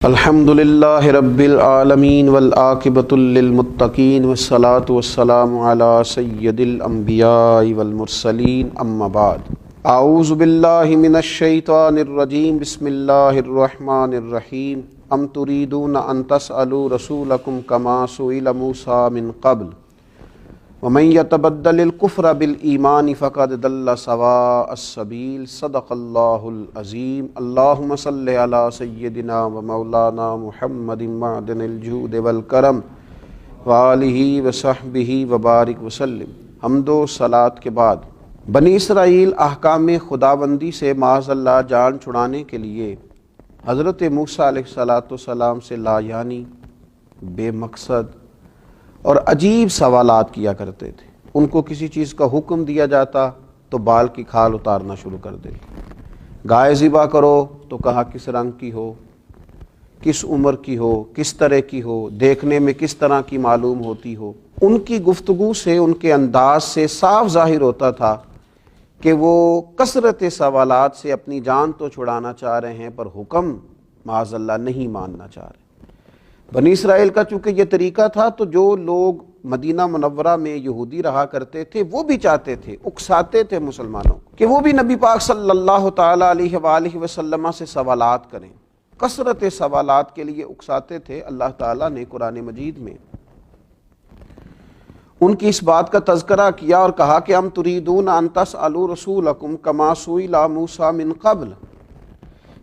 الحمدللہ رب العالمین والعاقبۃ للمتقین والصلاة والسلام علی سید الانبیاء والمرسلین اما بعد اعوذ باللہ من الشیطان الرجیم بسم اللہ الرحمن الرحیم ام تریدون ان تسألوا رسولکم کما سئل موسیٰ من قبل ومن يتبدل الكفر بالایمان فقد ضل سواء السبیل صدق اللہ العظیم اللہم صل علی سیدنا و مولانا محمد معدن الجود والکرم وآلہ وصحبہ وبارک وسلم۔ حمد و صلاۃ کے بعد بنی اسرائیل احکام خداوندی سے معاذ اللہ جان چھڑانے کے لیے حضرت موسیٰ علیہ السلام سے لا یعنی بے مقصد اور عجیب سوالات کیا کرتے تھے۔ ان کو کسی چیز کا حکم دیا جاتا تو بال کی کھال اتارنا شروع کر دیتے۔ گائے ذبح کرو تو کہا کس رنگ کی ہو، کس عمر کی ہو، کس طرح کی ہو، دیکھنے میں کس طرح کی معلوم ہوتی ہو۔ ان کی گفتگو سے، ان کے انداز سے صاف ظاہر ہوتا تھا کہ وہ کثرت سوالات سے اپنی جان تو چھڑانا چاہ رہے ہیں پر حکم معاذ اللہ نہیں ماننا چاہ رہے۔ بنی اسرائیل کا چونکہ یہ طریقہ تھا تو جو لوگ مدینہ منورہ میں یہودی رہا کرتے تھے وہ بھی چاہتے تھے، اکساتے تھے مسلمانوں کو کہ وہ بھی نبی پاک صلی اللہ تعالیٰ علیہ وآلہ وسلم سے سوالات کریں۔ کثرت سوالات کے لیے اکساتے تھے۔ اللہ تعالیٰ نے قرآن مجید میں ان کی اس بات کا تذکرہ کیا اور کہا کہ ام تریدون ان تسألوا رسولکم کما سئل موسیٰ من قبل،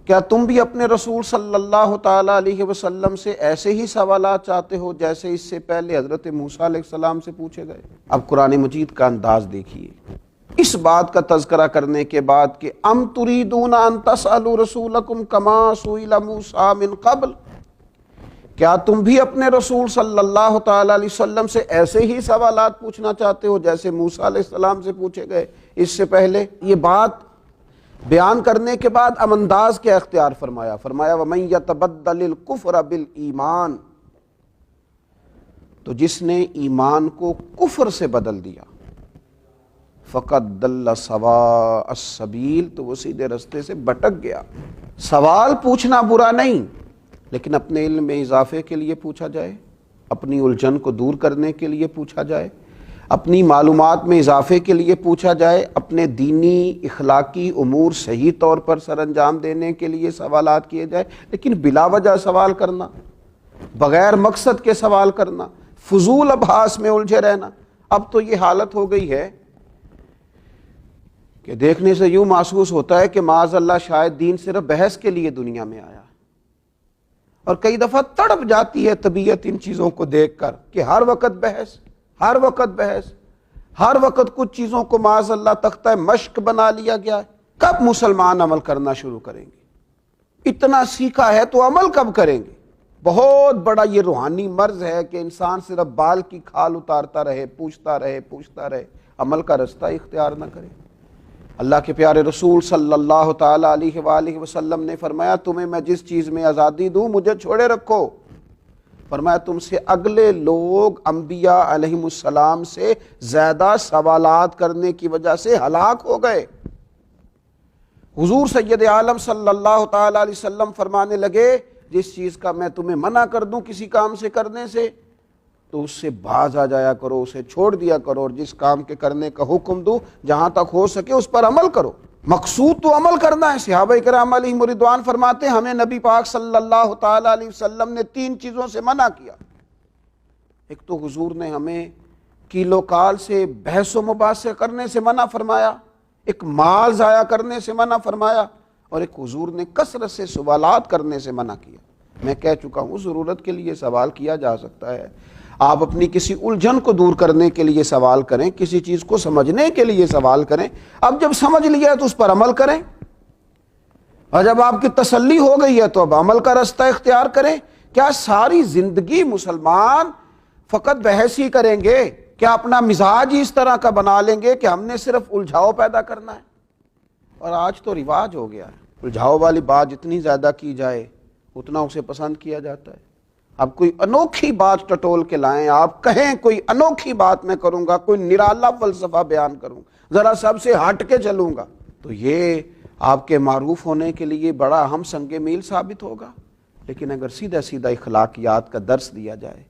کیا تم بھی اپنے رسول صلی اللہ تعالیٰ علیہ وسلم سے ایسے ہی سوالات چاہتے ہو جیسے اس سے پہلے حضرت موسیٰ علیہ السلام سے پوچھے گئے؟ اب قرآن مجید کا انداز دیکھیے، اس بات کا تذکرہ کرنے کے بعد کہ ام تریدون ان تسألوا رسولکم کما سئل موسیٰ من قبل، کیا تم بھی اپنے رسول صلی اللہ تعالیٰ علیہ وسلم سے ایسے ہی سوالات پوچھنا چاہتے ہو جیسے موسیٰ علیہ السلام سے پوچھے گئے اس سے پہلے؟ یہ بات بیان کرنے کے بعد اب انداز کیا اختیار فرمایا؟ وَمَن يَتَبَدَّلِ الْكُفْرَ بِالْإِيمَانِ، تو جس نے ایمان کو کفر سے بدل دیا، فَقَدْ ضَلَّ سَوَاءَ السَّبِيلِ، تو وہ سیدھے رستے سے بھٹک گیا۔ سوال پوچھنا برا نہیں، لیکن اپنے علم میں اضافے کے لیے پوچھا جائے، اپنی الجھن کو دور کرنے کے لیے پوچھا جائے، اپنی معلومات میں اضافے کے لیے پوچھا جائے، اپنے دینی اخلاقی امور صحیح طور پر سر انجام دینے کے لیے سوالات کیے جائے، لیکن بلا وجہ سوال کرنا، بغیر مقصد کے سوال کرنا، فضول ابحاث میں الجھے رہنا، اب تو یہ حالت ہو گئی ہے کہ دیکھنے سے یوں محسوس ہوتا ہے کہ معاذ اللہ شاید دین صرف بحث کے لیے دنیا میں آیا، اور کئی دفعہ تڑپ جاتی ہے طبیعت ان چیزوں کو دیکھ کر کہ ہر وقت بحث، ہر وقت بحث، ہر وقت کچھ چیزوں کو معاذ اللہ تختہ مشق بنا لیا گیا ہے۔ کب مسلمان عمل کرنا شروع کریں گے؟ اتنا سیکھا ہے تو عمل کب کریں گے؟ بہت بڑا یہ روحانی مرض ہے کہ انسان صرف بال کی کھال اتارتا رہے، پوچھتا رہے، عمل کا رستہ اختیار نہ کرے۔ اللہ کے پیارے رسول صلی اللہ تعالیٰ علیہ وآلہ وسلم نے فرمایا تمہیں میں جس چیز میں آزادی دوں مجھے چھوڑے رکھو۔ فرمایا تم سے اگلے لوگ انبیاء علیہم السلام سے زیادہ سوالات کرنے کی وجہ سے ہلاک ہو گئے۔ حضور سید عالم صلی اللہ تعالیٰ علیہ وسلم فرمانے لگے جس چیز کا میں تمہیں منع کر دوں کسی کام سے کرنے سے تو اس سے باز آ جایا کرو، اسے چھوڑ دیا کرو، اور جس کام کے کرنے کا حکم دوں جہاں تک ہو سکے اس پر عمل کرو۔ مقصود تو عمل کرنا ہے۔ صحابہ کرام علیہم رضوان فرماتے ہیں ہمیں نبی پاک صلی اللہ تعالیٰ علیہ وسلم نے 3 چیزوں سے منع کیا۔ ایک تو حضور نے ہمیں کیلو کال سے بحث و مباحثہ کرنے سے منع فرمایا، ایک مال ضائع کرنے سے منع فرمایا، اور ایک حضور نے کثرت سے سوالات کرنے سے منع کیا۔ میں کہہ چکا ہوں ضرورت کے لیے سوال کیا جا سکتا ہے، آپ اپنی کسی الجھن کو دور کرنے کے لیے سوال کریں، کسی چیز کو سمجھنے کے لیے سوال کریں، اب جب سمجھ لیا ہے تو اس پر عمل کریں، اور جب آپ کی تسلی ہو گئی ہے تو اب عمل کا رستہ اختیار کریں۔ کیا ساری زندگی مسلمان فقط بحث ہی کریں گے؟ کیا اپنا مزاج ہی اس طرح کا بنا لیں گے کہ ہم نے صرف الجھاؤ پیدا کرنا ہے؟ اور آج تو رواج ہو گیا ہے، الجھاؤ والی بات جتنی زیادہ کی جائے اتنا اسے پسند کیا جاتا ہے۔ اب کوئی انوکھی بات ٹٹول کے لائیں، آپ کہیں کوئی انوکھی بات میں کروں گا، کوئی نرالا فلسفہ بیان کروں، ذرا سب سے ہٹ کے چلوں گا، تو یہ آپ کے معروف ہونے کے لیے بڑا اہم سنگ میل ثابت ہوگا۔ لیکن اگر سیدھا سیدھا اخلاقیات کا درس دیا جائے،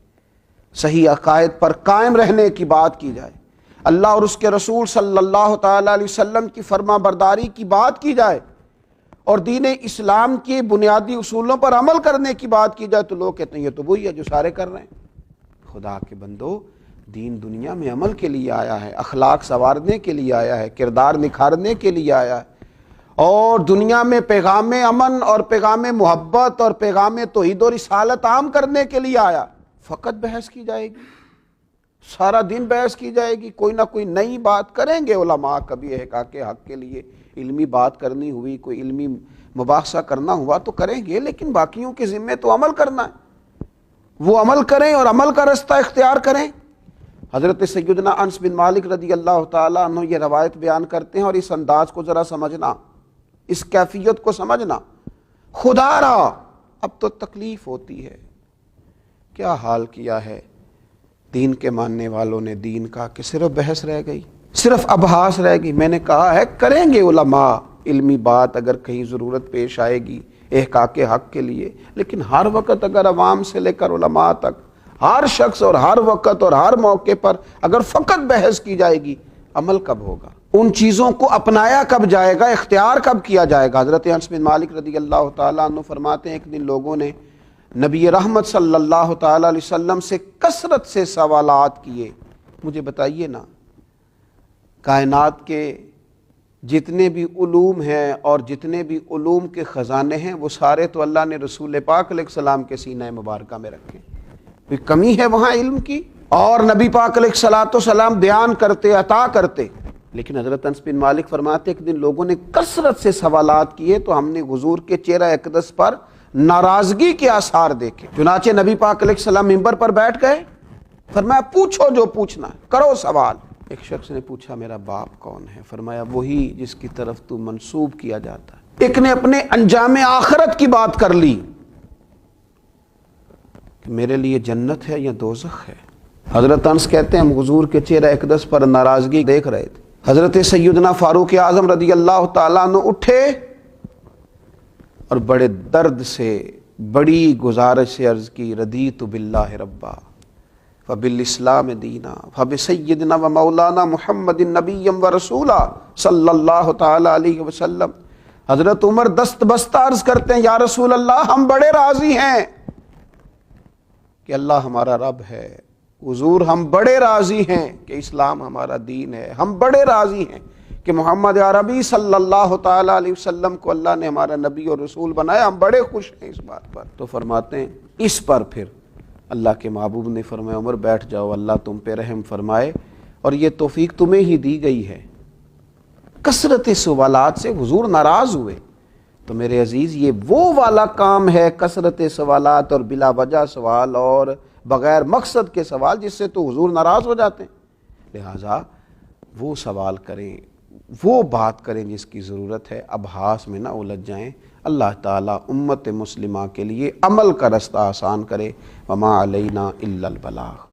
صحیح عقائد پر قائم رہنے کی بات کی جائے، اللہ اور اس کے رسول صلی اللہ تعالی علیہ وسلم کی فرما برداری کی بات کی جائے اور دین اسلام کے بنیادی اصولوں پر عمل کرنے کی بات کی جائے، تو لوگ کہتے ہیں یہ تو وہی ہے جو سارے کر رہے ہیں۔ خدا کے بندو، دین دنیا میں عمل کے لیے آیا ہے، اخلاق سنوارنے کے لیے آیا ہے، کردار نکھارنے کے لیے آیا ہے، اور دنیا میں پیغام امن اور پیغام محبت اور پیغام توحید و رسالت عام کرنے کے لیے آیا۔ فقط بحث کی جائے گی، سارا دن بحث کی جائے گی، کوئی نہ کوئی نئی بات کریں گے علماء، کبھی احقاق حق کے لیے علمی بات کرنی ہوئی، کوئی علمی مباحثہ کرنا ہوا تو کریں گے، لیکن باقیوں کے ذمے تو عمل کرنا ہے، وہ عمل کریں اور عمل کا رستہ اختیار کریں۔ حضرت سیدنا انس بن مالک رضی اللہ تعالیٰ عنہ یہ روایت بیان کرتے ہیں، اور اس انداز کو ذرا سمجھنا، اس کیفیت کو سمجھنا۔ خدا را اب تو تکلیف ہوتی ہے، کیا حال کیا ہے دین کے ماننے والوں نے دین کا، کہ صرف بحث رہ گئی، صرف ابحاث رہ گئی۔ میں نے کہا ہے کریں گے علماء علمی بات اگر کہیں ضرورت پیش آئے گی احقاق حق کے لیے، لیکن ہر وقت اگر عوام سے لے کر علماء تک ہر شخص اور ہر وقت اور ہر موقع پر اگر فقط بحث کی جائے گی، عمل کب ہوگا؟ ان چیزوں کو اپنایا کب جائے گا؟ اختیار کب کیا جائے گا؟ حضرت انس بن مالک رضی اللہ تعالیٰ عنہ فرماتے ہیں ایک دن لوگوں نے نبی رحمت صلی اللہ تعالیٰ علیہ وسلم سے کثرت سے سوالات کیے، مجھے بتائیے نا، کائنات کے جتنے بھی علوم ہیں اور جتنے بھی علوم کے خزانے ہیں وہ سارے تو اللہ نے رسول پاک علیہ السلام کے سینہ مبارکہ میں رکھے، کوئی کمی ہے وہاں علم کی؟ اور نبی پاک علیہ السلام بیان کرتے، عطا کرتے، لیکن حضرت انس بن مالک فرماتے ایک دن لوگوں نے کثرت سے سوالات کیے تو ہم نے حضور کے چہرہ اقدس پر ناراضگی کے آثار دیکھے۔ چنانچہ نبی پاک علیہ السلام منبر پر بیٹھ گئے، فرمایا پوچھو جو پوچھنا ہے، کرو سوال۔ ایک شخص نے پوچھا میرا باپ کون ہے؟ فرمایا وہی جس کی طرف تو منسوب کیا جاتا ہے۔ ایک نے اپنے انجام آخرت کی بات کر لی کہ میرے لیے جنت ہے یا دوزخ ہے۔ حضرت انس کہتے ہیں ہم حضور کے چہرہ اقدس پر ناراضگی دیکھ رہے تھے۔ حضرت سیدنا فاروق اعظم رضی اللہ تعالیٰ عنہ اٹھے اور بڑے درد سے بڑی گزارش سے عرض کی رضیت باللہ ربا فبالاسلام دینا فبسیدنا و مولانا محمد نبی و رسولا صلی اللہ تعالیٰ علیہ وسلم۔ حضرت عمر دست بستہ عرض کرتے ہیں یا رسول اللہ ہم بڑے راضی ہیں کہ اللہ ہمارا رب ہے، حضور ہم بڑے راضی ہیں کہ اسلام ہمارا دین ہے، ہم بڑے راضی ہیں کہ محمد عربی صلی اللہ تعالیٰ علیہ وسلم کو اللہ نے ہمارا نبی اور رسول بنایا، ہم بڑے خوش ہیں اس بات پر۔ تو فرماتے ہیں اس پر پھر اللہ کے محبوب نے فرمایا عمر بیٹھ جاؤ، اللہ تم پہ رحم فرمائے اور یہ توفیق تمہیں ہی دی گئی ہے۔ کثرت سوالات سے حضور ناراض ہوئے۔ تو میرے عزیز یہ وہ والا کام ہے کثرت سوالات اور بلا وجہ سوال اور بغیر مقصد کے سوال جس سے تو حضور ناراض ہو جاتے ہیں۔ لہٰذا وہ سوال کریں، وہ بات کریں جس کی ضرورت ہے، ابحاث میں نہ الجھ جائیں۔ اللہ تعالیٰ امت مسلمہ کے لیے عمل کا رستہ آسان کرے۔ وما علینا الا البلاغ۔